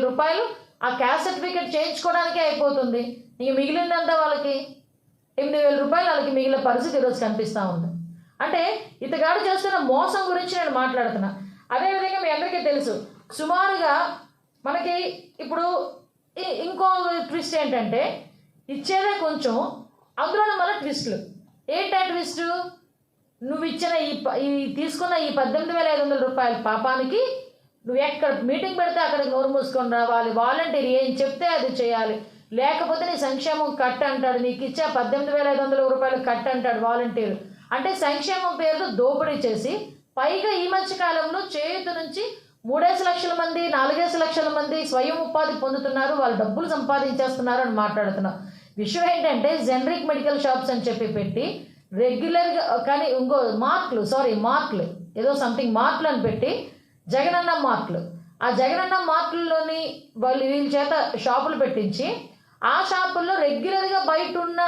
రూపాయలు ఆ caste certificate చేయించుకోవడానికే అయిపోతుంది. ఇంక మిగిలిందంతా వాళ్ళకి 8,000 రూపాయలు వాళ్ళకి మిగిలిన పరిస్థితి ఈరోజు కనిపిస్తూ ఉంది. అంటే ఇతగాడు చేస్తున్న మోసం గురించి నేను మాట్లాడుతున్నా. అదేవిధంగా మీ అందరికీ తెలుసు, సుమారుగా మనకి ఇప్పుడు ఇంకో ట్విస్ట్ ఏంటంటే ఇచ్చేదే కొంచెం, అందులో మళ్ళీ ట్విస్టులు. ఏంటా ట్విస్ట్? నువ్వు ఇచ్చిన ఈ తీసుకున్న ఈ 18,500 రూపాయల పాపానికి నువ్వు ఎక్కడ మీటింగ్ పెడితే అక్కడికి నోరు మూసుకొని రావాలి, వాలంటీర్ ఏం చెప్తే అది చేయాలి, లేకపోతే నీ సంక్షేమం కట్ అంటాడు, నీకు ఇచ్చే 18,500 రూపాయలు కట్ అంటాడు వాలంటీర్. అంటే సంక్షేమం పేరుతో దోపిడీ చేసి, పైగా ఈ మధ్య కాలంలో చేయూత నుంచి 3 లక్షల మంది 4 లక్షల మంది స్వయం ఉపాధి పొందుతున్నారు, వాళ్ళు డబ్బులు సంపాదించేస్తున్నారు అని మాట్లాడుతున్నారు. విషయం ఏంటంటే జనరిక్ మెడికల్ షాప్స్ అని చెప్పి పెట్టి రెగ్యులర్గా కానీ ఇంకో మార్కులు ఏదో సంథింగ్ మార్కులు అని పెట్టి జగనన్న మార్కులు, ఆ జగనన్న మార్కుల్లోని వీళ్ళ చేత షాపులు పెట్టించి ఆ షాపుల్లో రెగ్యులర్గా బయట ఉన్న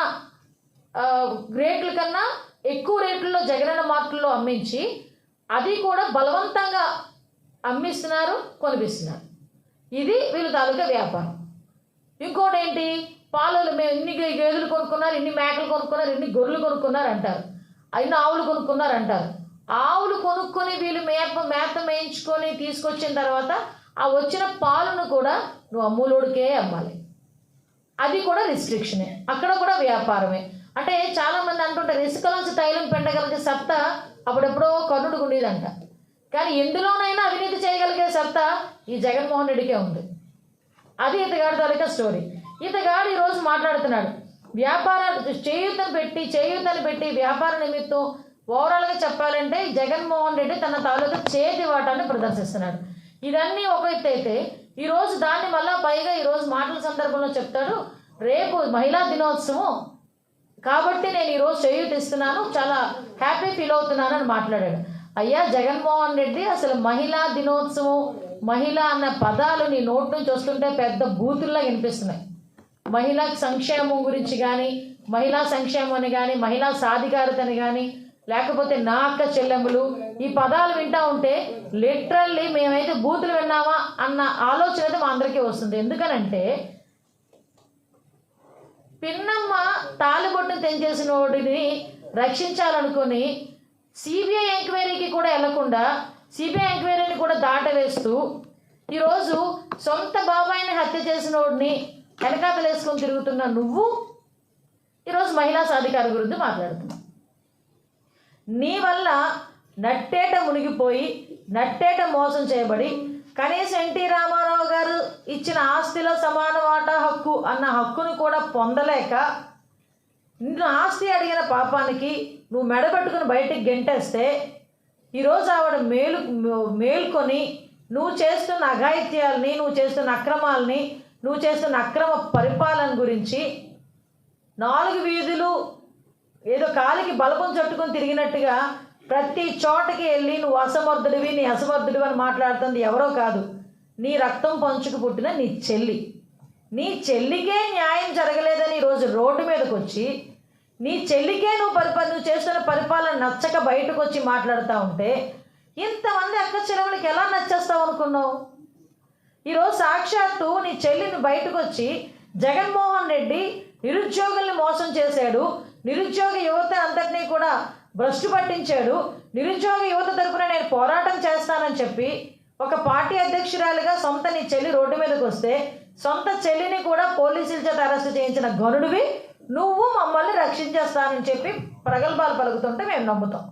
రేట్ల కన్నా ఎక్కువ రేట్లలో జగనన్న మార్కుల్లో అమ్మించి అది కూడా బలవంతంగా అమ్మిస్తున్నారు, కొనిపిస్తున్నారు. ఇది వీళ్ళ తాలూకా వ్యాపారం. ఇంకోటి ఏంటి, పాలు మేము ఇన్ని గేదెలు కొనుక్కున్నారు, ఇన్ని మేకలు కొనుక్కున్నారు, ఇన్ని గొర్రెలు కొనుక్కున్నారు అంటారు, ఇన్ని ఆవులు కొనుక్కున్నారు అంటారు. ఆవులు కొనుక్కొని వీళ్ళు మేత మేయించుకొని తీసుకొచ్చిన తర్వాత ఆ వచ్చిన పాలను కూడా నువ్వు అమ్ములోడికే అమ్మాలి. అది కూడా రిస్ట్రిక్షనే, అక్కడ కూడా వ్యాపారమే. అంటే చాలామంది అంటుంటారు ఇసుకలోంచి తైలం పెండగలిగే సత్తా అప్పుడెప్పుడో కర్ణుడికి ఉండేదంట. కానీ ఎందులోనైనా అవినీతి చేయగలిగే సత్తా ఈ జగన్మోహన్ రెడ్డికే ఉంది. అది ఇతగాడి తాలూకా స్టోరీ. ఇతగాడు ఈరోజు మాట్లాడుతున్నాడు, వ్యాపారాలు చేయూతని పెట్టి వ్యాపార నిమిత్తం ఓవరాల్గా చెప్పాలంటే జగన్మోహన్ రెడ్డి తన తాలూకా చేతి వాటాన్ని ప్రదర్శిస్తున్నాడు. ఇదన్నీ ఒక ఎత్తు అయితే ఈరోజు దాన్ని మళ్ళా పైగా ఈరోజు మాటల సందర్భంలో చెప్తాడు, రేపు మహిళా దినోత్సవం కాబట్టి నేను ఈరోజు చేయూత ఇస్తున్నాను, చాలా హ్యాపీ ఫీల్ అవుతున్నాను అని మాట్లాడాడు. అయ్యా జగన్మోహన్ రెడ్డి, అసలు మహిళా దినోత్సవం మహిళ అన్న పదాలు నీ నోటి నుంచి వస్తుంటే పెద్ద బూతుల్లా వినిపిస్తున్నాయి. మహిళా సంక్షేమం గురించి కానీ, మహిళా సంక్షేమం అని కానీ, మహిళా సాధికారతని కానీ, లేకపోతే నా అక్క చెల్లెములు, ఈ పదాలు వింటా ఉంటే లిటరల్లీ మేమైతే బూతులు విన్నామా అన్న ఆలోచన అయితే మా అందరికీ వస్తుంది. ఎందుకనంటే పిన్నమ్మ తాలిబొట్టును తెంచేసిన వాడిని రక్షించాలనుకుని సిబిఐ ఎంక్వైరీకి కూడా వెళ్లకుండా సిబిఐ ఎంక్వైరీని కూడా దాటవేస్తూ ఈరోజు సొంత బాబాయిని హత్య చేసిన వాడిని వెనకాతలు వేసుకొని తిరుగుతున్న నువ్వు ఈరోజు మహిళా సాధికార గురించి మాట్లాడుతున్నావు. నీ వల్ల నట్టేట మునిగిపోయి నట్టేట మోసం చేయబడి కనీసం ఎన్టీ రామారావు గారు ఇచ్చిన ఆస్తిలో సమాన వాటా హక్కు అన్న హక్కును కూడా పొందలేక నిన్ను ఆస్తి అడిగిన పాపానికి నువ్వు మెడబెట్టుకుని బయటికి గెంటేస్తే ఈరోజు ఆవిడ మేల్కొని నువ్వు చేస్తున్న అఘాయిత్యాలని, నువ్వు చేస్తున్న అక్రమాలని, నువ్వు చేస్తున్న అక్రమ పరిపాలన గురించి 4 వీధులు ఏదో కాలికి బలపం చుట్టుకొని తిరిగినట్టుగా ప్రతి చోటకి వెళ్ళి నువ్వు అసమర్థుడివి, నీ అసమర్థుడివి అని మాట్లాడుతుంది ఎవరో కాదు, నీ రక్తం పంచుకు పుట్టిన నీ చెల్లి. నీ చెల్లికే న్యాయం జరగలేదని ఈరోజు రోడ్డు మీదకి వచ్చి నీ చెల్లికే నువ్వు చేస్తున్న పరిపాలన నచ్చక బయటకు వచ్చి మాట్లాడుతూ ఉంటే ఇంతమంది అక్క చెల్లెళ్ళకి ఎలా నచ్చేస్తావు అనుకున్నావు? ఈరోజు సాక్షాత్తు నీ చెల్లిని బయటకు వచ్చి జగన్మోహన్ రెడ్డి నిరుద్యోగుల్ని మోసం చేశాడు, నిరుద్యోగ యువత అంతటినీ కూడా భ్రష్టు పట్టించాడు, నిరుద్యోగ యువత తరపున నేను పోరాటం చేస్తానని చెప్పి ఒక పార్టీ అధ్యక్షురాలిగా సొంత నీ చెల్లి రోడ్డు మీదకి వస్తే సొంత చెల్లిని కూడా పోలీసుల చేత అరెస్ట్ చేయించిన గనుడివి నువ్వు మమ్మల్ని రక్షించేస్తానని చెప్పి ప్రగల్భాలు పలుకుతుంటే మేము నమ్ముతాం.